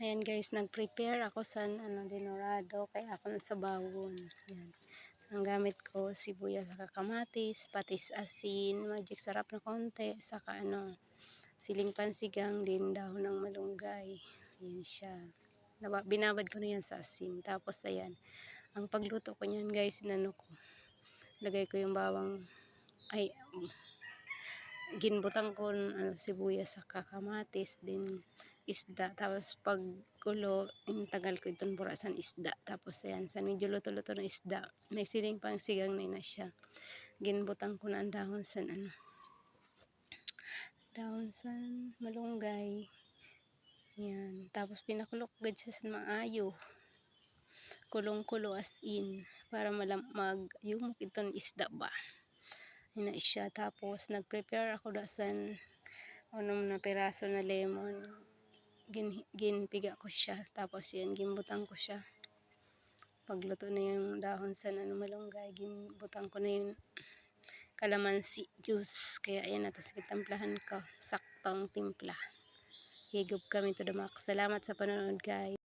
Ayan guys, nag-prepare ako sa dinorado kaya ako sa bawon. Ayan. Ang gamit ko sibuyas saka kamatis, patis asin, magic sarap na konti, saka siling pansigang din dahon ng malunggay. Ayan siya. Binabad ko na yan sa asin. Tapos ayan, ang pagluto ko niyan guys, ko. Lagay ko yung bawang, ay, ginbutang ko sibuyas saka kamatis din isda, tapos pag kulo tagal ko itong burasan isda, tapos ayan sa medyo luto-luto ng isda may siling pang sigang na siya, ginbutang ko na ang dahon sa malunggay. Yan, tapos pinakulok gud siya sa maayo, kulong-kulo as in para mag-yumok itong isda ba. Ina siya, tapos nag-prepare ako dasan na piraso na lemon, ginpiga ko siya, tapos yan ginbutang ko siya. Pagluto na yung dahon sa malunggay, ginbutang ko na yung kalamansi juice, kaya ayan na, tapos kitamplahan ko, saktong timpla. Higop kami to the max. Salamat sa panonood guys.